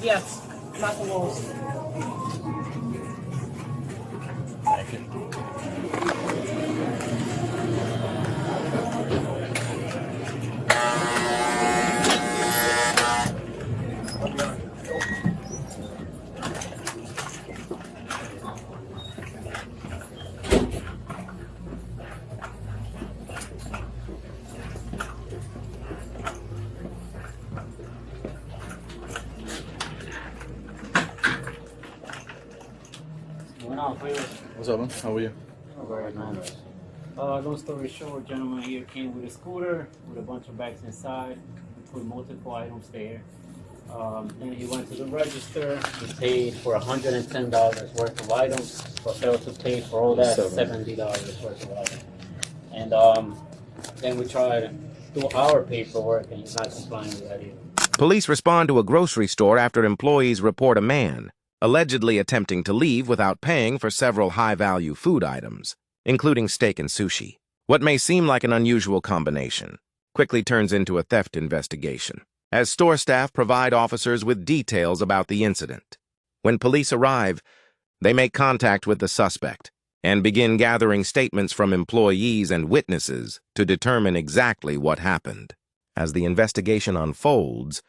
Yes, not the walls. Thank you. What's up, man? How are you? Very nice. Long story short, gentleman here came with a scooter with a bunch of bags inside, with multiple items there. Then he went to the register. He paid for $110 worth of items, but failed to pay for all that $70 worth of items. And then we tried to do our paperwork, and he's not complying with that either. Police respond to a grocery store after employees report a man allegedly attempting to leave without paying for several high-value food items, including steak and sushi. What may seem like an unusual combination quickly turns into a theft investigation, as store staff provide officers with details about the incident. When police arrive, they make contact with the suspect and begin gathering statements from employees and witnesses to determine exactly what happened. As the investigation unfolds,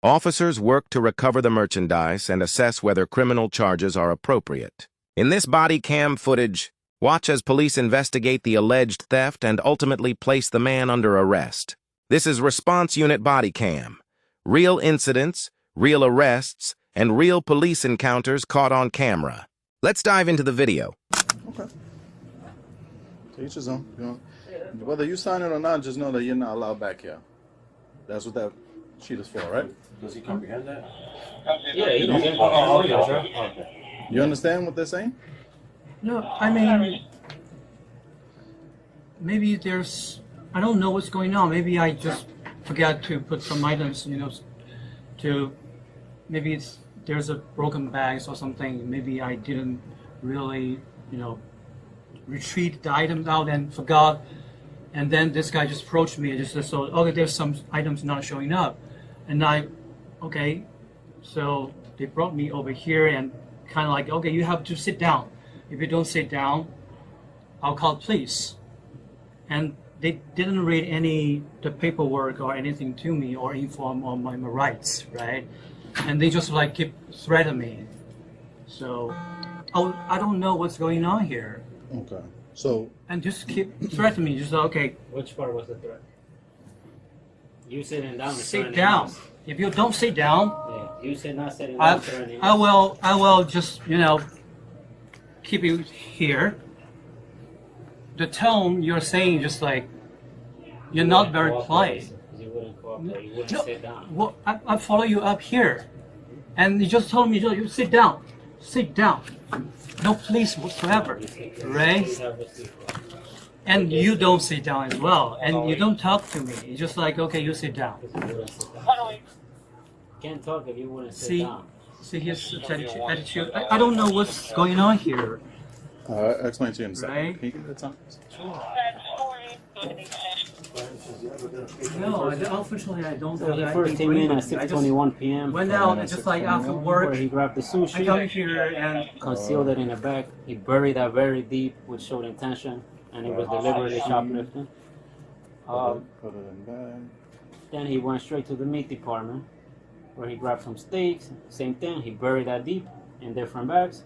officers work to recover the merchandise and assess whether criminal charges are appropriate. In this body cam footage, watch as police investigate the alleged theft and ultimately place the man under arrest. This is Response Unit Body Cam. Real incidents, real arrests, and real police encounters caught on camera. Let's dive into the video. Okay. To each his own. You know, whether you sign it or not, just know that you're not allowed back here. That's what that sheet is for, right? Does he comprehend that? Yeah, he don't get okay. You understand what they're saying? No, I mean, maybe there's, I don't know what's going on. Maybe I just forgot to put some items, maybe there's a broken bags or something. Maybe I didn't really, retrieve the items out and forgot. And then this guy just approached me and just said, so, okay, there's some items not showing up. And okay, so they brought me over here and kind of like, okay, you have to sit down. If you don't sit down, I'll call police. And they didn't read the paperwork or anything to me or inform on my rights, right? And they just like keep threatening me. So I don't know what's going on here. Okay. So. And just keep threatening me. Just okay. Which part was the threat? You sitting down. Sit down. If you don't sit down, yeah, you said not sitting down. I will just keep you here. The tone you're saying just like you're not very polite. You wouldn't cooperate. You wouldn't sit down. Well, I follow you up here, and you just told me you sit down. Sit down. No police whatsoever, right? And you don't sit down as well, and you don't talk to me. It's just like, okay, you sit down. Can't talk if you wouldn't sit down. See his attitude. I don't know what's going on here. I'll explain to you in a second. Right? Can you give me the time? Sure. No, unfortunately I don't have He that. first came in at 6:21 p.m. Went out and just like after work, where he grabbed the sushi. I come here and concealed it in a bag. He buried that very deep, which showed intention, and it was deliberately shoplifting. Put it in bag. Then he went straight to the meat department, where he grabbed some steaks. Same thing. He buried that deep in different bags.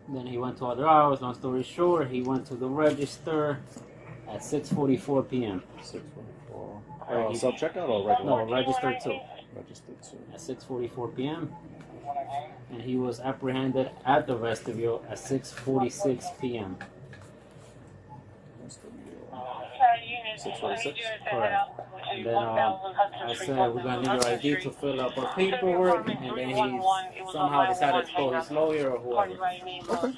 Then he went to other hours. Long story short, he went to the register at 6:44 p.m. 6:44. Self-checkout or regular? No, registered too. Registered too. At 6:44 p.m. And he was apprehended at the vestibule at 6:46 p.m. 6:46. Correct. And then I said, we're going to need your ID to fill up our paperwork. And then he somehow decided to call his lawyer or whoever. Okay.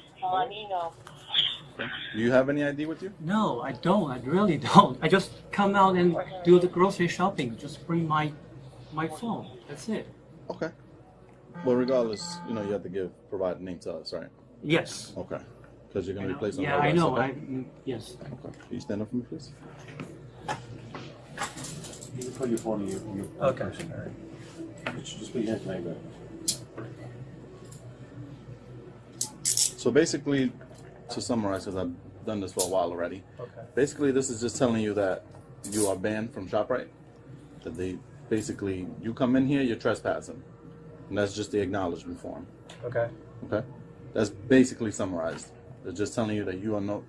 Do you have any ID with you? no, I don't. I really don't. I just come out and do the grocery shopping. Just bring my phone. That's it. Okay. Well, regardless, you have to provide a name to us, right? Yes. Okay. Because you're going to be placed on Yeah, arrest, I know. okay? Yes. Okay. Can you stand up for me, please? put your phone in your Okay. purse. All right. Just put your hands in my bag. So basically, to summarize, because I've done this for a while already. Okay. Basically, this is just telling you that you are banned from ShopRite. That they basically, you come in here, you're trespassing, and that's just the acknowledgement form. Okay. Okay, that's basically summarized. They're just telling you that you are no,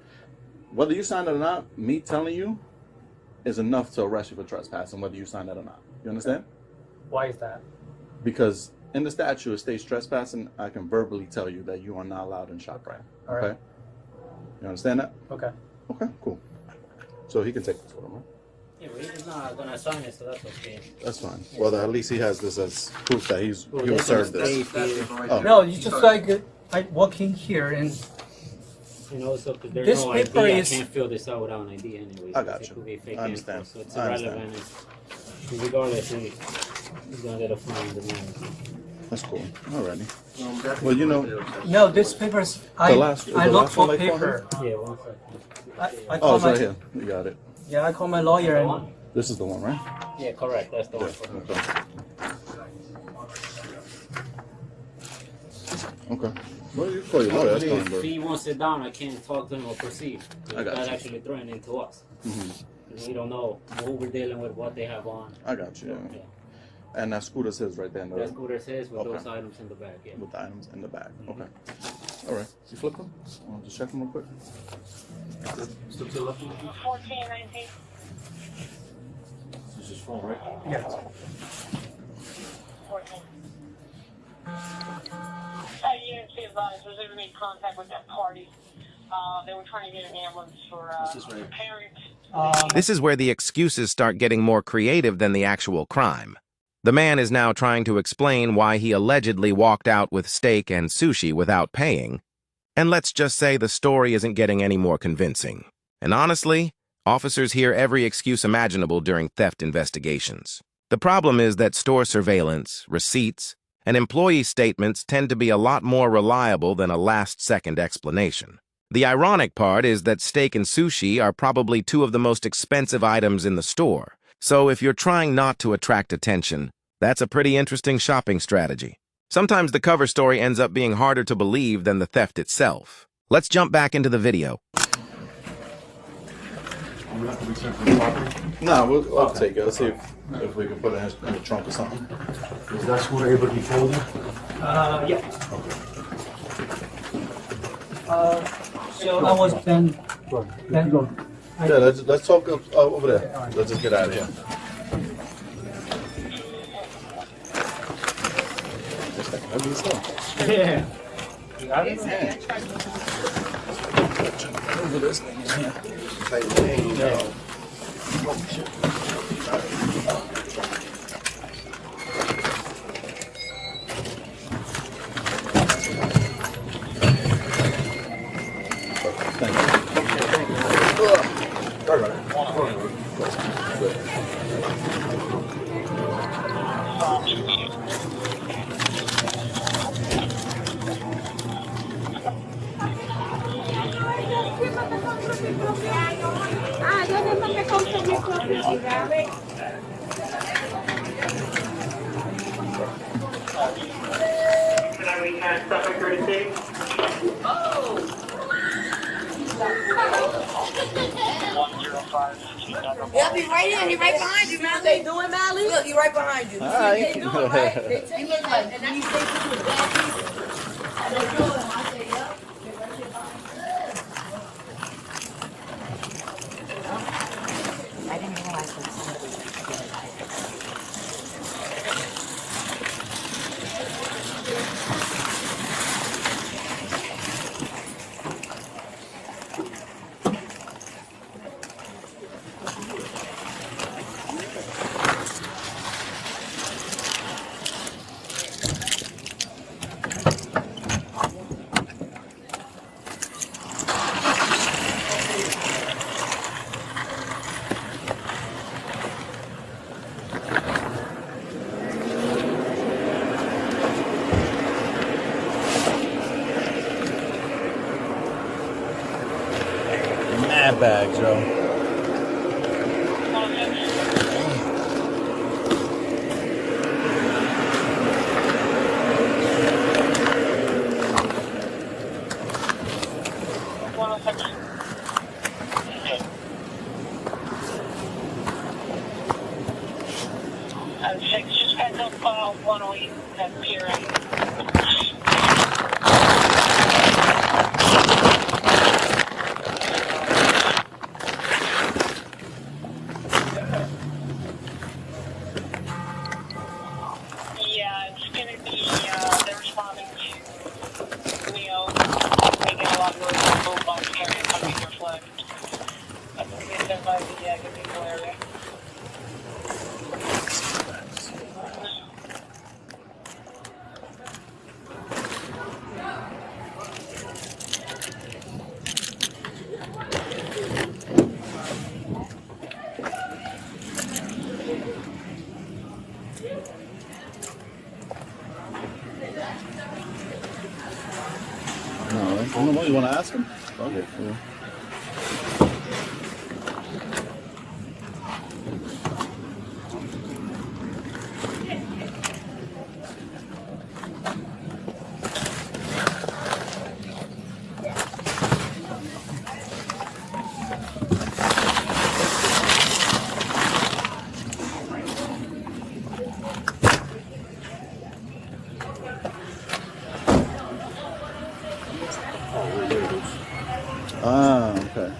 whether you signed it or not. Me telling you is enough to arrest you for trespassing, whether you signed it or not. You understand? Why is that? Because in the statute it states trespassing. I can verbally tell you that you are not allowed in ShopRite. All right. Okay. You understand that? Okay. Okay, cool. So he can take this with him, right? Yeah, but he's not gonna sign it, so that's okay. That's fine. Well, at least he has this as proof that he Well, will they're serve gonna this. stay here, Oh. No, it's just like I walk in here and you know, so if there's This no paper ID, is- I can't fill this out without an ID anyway. I got It you. could be fake I understand. info, so it's I understand. irrelevant. Regardless, he's gonna get a fine in the mail. That's cool. Alrighty. Well, you know, no, this papers I The last- I the look last one, for like, paper. Yeah, 1 second. I oh, call it's my right here. You got it. yeah I call my lawyer The and one? This is the one, right? Yeah, correct. That's the Yeah. one. For her. Okay. Okay. Well, you call your lawyer. That's fine, If bro. he won't sit down, I can't talk to him or proceed. I got That's you. actually threatening to us. Mhm. We don't know who we're dealing with, what they have on. I got you. Yeah. And that scooter says right there in the That scooter says with Okay. those items in the back. Yeah. with the items in the bag. Okay. All right. You flip them? I'll just check them real quick. Still to the left? 1419. This is his phone, right? yeah. 14. UNC advised was able to make contact with that party. They were trying to get an ambulance for This is right. parents. This is where the excuses start getting more creative than the actual crime. The man is now trying to explain why he allegedly walked out with steak and sushi without paying. And let's just say the story isn't getting any more convincing. And honestly, officers hear every excuse imaginable during theft investigations. The problem is that store surveillance, receipts, and employee statements tend to be a lot more reliable than a last-second explanation. The ironic part is that steak and sushi are probably two of the most expensive items in the store. So if you're trying not to attract attention, that's a pretty interesting shopping strategy. Sometimes the cover story ends up being harder to believe than the theft itself. Let's jump back into the video. You have to return from the property. No, we'll take it. Let's see if we can put it in the trunk or something. Is that scooter able to be folded? Yeah. So I was then go. Yeah, let's talk over there. Let's just get out of here. Just like ugly stuff. Yeah. Over this thing in here. Thank you. Sorry about it. Good. Ah, yo no me compro mis propios cigarros. He'll be right here. He right behind you, man. They doing, Mally? Look, he right behind you. All right. They doing, right? They take it like, and then you say to the bad people. They doing. I say, yup. They right here behind you. I didn't realize that somebody. 6, just heads up 108 at Pier 8. Yeah, it's gonna be, they're responding to Neo, making a lot of noise on both box carrying coming to their flag. I believe that by the Gazebo area. No, I don't know. You want to ask him? Okay, cool. Ah, okay.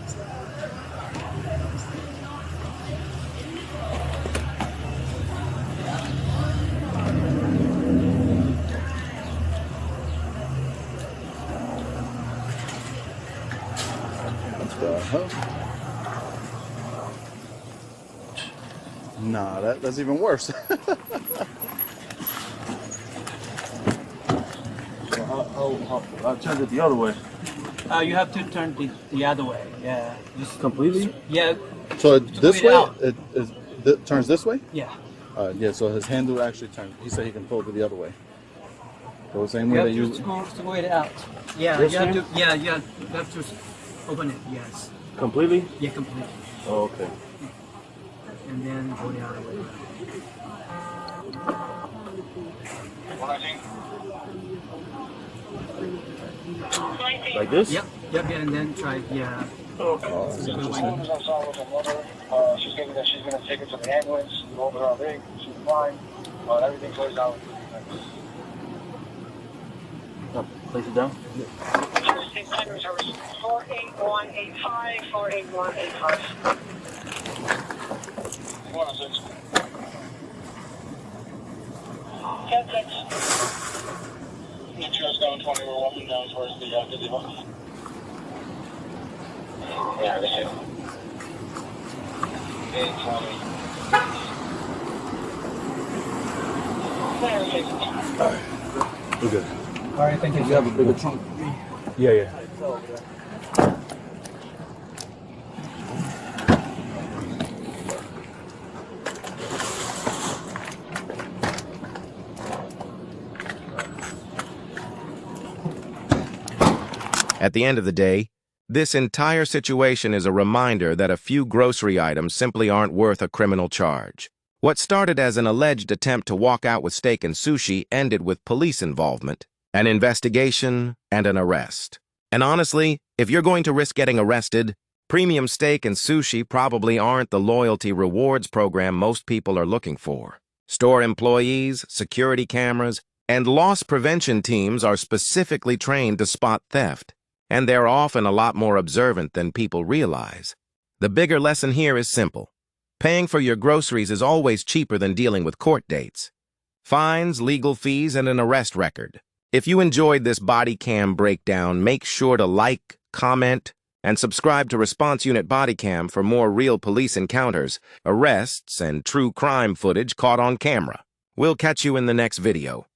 Let's go. Huh? Nah, that's even worse. I turned it the other way. You have to turn the other way. Yeah. Just Completely? Yeah. So this Squeeze it way, out. it turns this way? Yeah. Yeah, so his handle actually turns. He said he can fold it the other way. So the same way You that have you. to squeeze it out. Yeah. This You have way? to. Yeah. You have to open it. Yes. Completely? Yeah. Completely. Oh, okay. And then go the other way. Like this? Yep. Yep. And then try. Yeah. Okay. Oh, that's interesting. She's saying that she's going to take her to the ambulance, go over her leg, she's fine, everything plays out. Place it down. Thursday time service 48185, 48185. 106. 10-6. Just down 20, we're walking down towards the gazebo. Yeah, this is 820. We're good. All right. Thank you. You have a bigger trunk? Yeah, yeah. At the end of the day, this entire situation is a reminder that a few grocery items simply aren't worth a criminal charge. What started as an alleged attempt to walk out with steak and sushi ended with police involvement, an investigation, and an arrest. And honestly, if you're going to risk getting arrested, premium steak and sushi probably aren't the loyalty rewards program most people are looking for. Store employees, security cameras, and loss prevention teams are specifically trained to spot theft, and they're often a lot more observant than people realize. The bigger lesson here is simple. Paying for your groceries is always cheaper than dealing with court dates, fines, legal fees, and an arrest record. If you enjoyed this Bodycam breakdown, make sure to like, comment, and subscribe to Response Unit Bodycam for more real police encounters, arrests, and true crime footage caught on camera. We'll catch you in the next video.